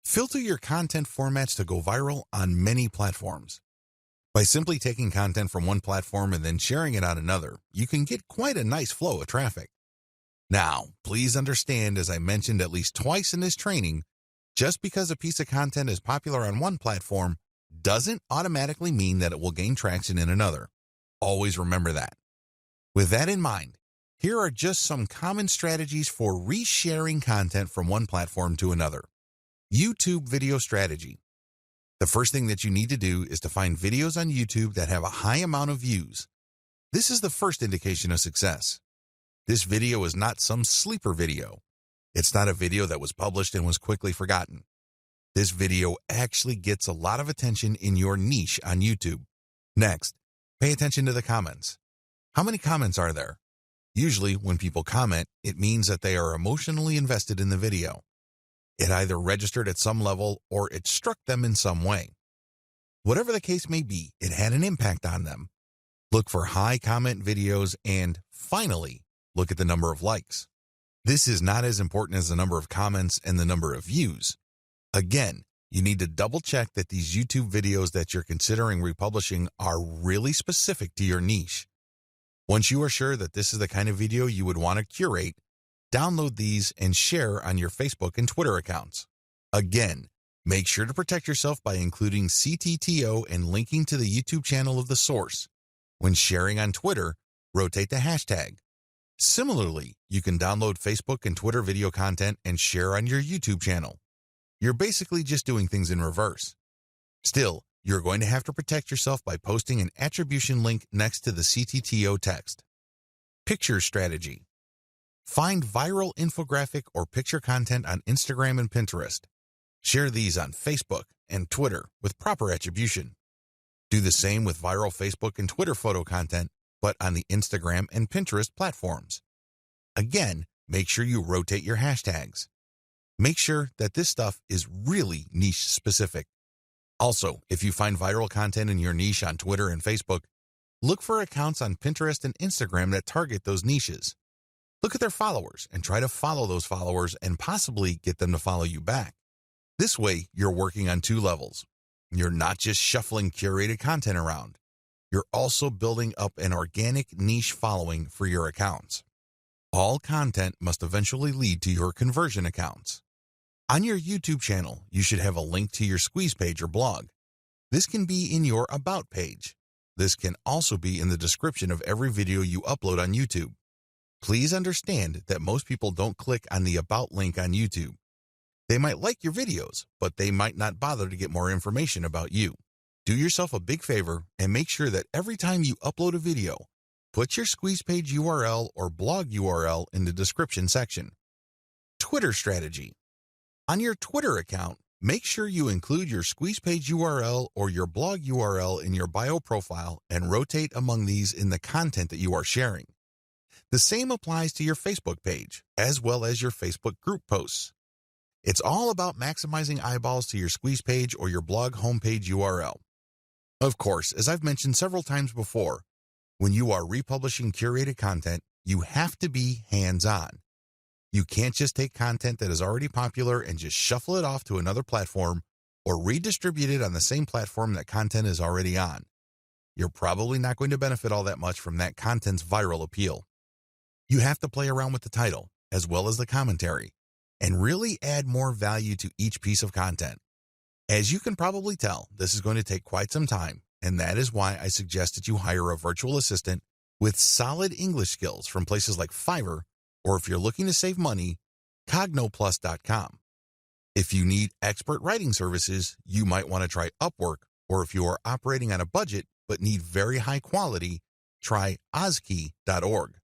Filter your content formats to go viral on many platforms. By simply taking content from one platform and then sharing it on another, you can get quite a nice flow of traffic. Now, please understand, as I mentioned at least twice in this training, just because a piece of content is popular on one platform doesn't automatically mean that it will gain traction in another. Always remember that. With that in mind, here are just some common strategies for resharing content from one platform to another. YouTube video strategy. The first thing that you need to do is to find videos on YouTube that have a high amount of views. This is the first indication of success. This video is not some sleeper video. It's not a video that was published and was quickly forgotten. This video actually gets a lot of attention in your niche on YouTube. Next, pay attention to the comments. How many comments are there? Usually, when people comment, it means that they are emotionally invested in the video. It either registered at some level or it struck them in some way. Whatever the case may be, it had an impact on them. Look for high comment videos and, finally, look at the number of likes. This is not as important as the number of comments and the number of views. Again, you need to double check that these YouTube videos that you're considering republishing are really specific to your niche. Once you are sure that this is the kind of video you would want to curate, download these and share on your Facebook and Twitter accounts. Again, make sure to protect yourself by including CTTO and linking to the YouTube channel of the source. When sharing on Twitter, rotate the hashtag. Similarly, you can download Facebook and Twitter video content and share on your YouTube channel. You're basically just doing things in reverse. Still, you're going to have to protect yourself by posting an attribution link next to the CTTO text. Picture strategy. Find viral infographic or picture content on Instagram and Pinterest. Share these on Facebook and Twitter with proper attribution. Do the same with viral Facebook and Twitter photo content, but on the Instagram and Pinterest platforms. Again, make sure you rotate your hashtags. Make sure that this stuff is really niche specific. Also, if you find viral content in your niche on Twitter and Facebook, look for accounts on Pinterest and Instagram that target those niches. Look at their followers and try to follow those followers and possibly get them to follow you back. This way, you're working on two levels. You're not just shuffling curated content around. You're also building up an organic niche following for your accounts. All content must eventually lead to your conversion accounts. On your YouTube channel, you should have a link to your squeeze page or blog. This can be in your About page. This can also be in the description of every video you upload on YouTube. Please understand that most people don't click on the About link on YouTube. They might like your videos, but they might not bother to get more information about you. Do yourself a big favor and make sure that every time you upload a video, put your squeeze page URL or blog URL in the description section. Twitter strategy. On your Twitter account, make sure you include your squeeze page URL or your blog URL in your bio profile and rotate among these in the content that you are sharing. The same applies to your Facebook page, as well as your Facebook group posts. It's all about maximizing eyeballs to your squeeze page or your blog homepage URL. Of course, as I've mentioned several times before, when you are republishing curated content, you have to be hands-on. You can't just take content that is already popular and just shuffle it off to another platform or redistribute it on the same platform that content is already on. You're probably not going to benefit all that much from that content's viral appeal. You have to play around with the title, as well as the commentary, and really add more value to each piece of content. As you can probably tell, this is going to take quite some time, and that is why I suggest that you hire a virtual assistant with solid English skills from places like Fiverr, or if you're looking to save money, Cognoplus.com. If you need expert writing services, you might want to try Upwork, or if you are operating on a budget but need very high quality, try Ozkey.org.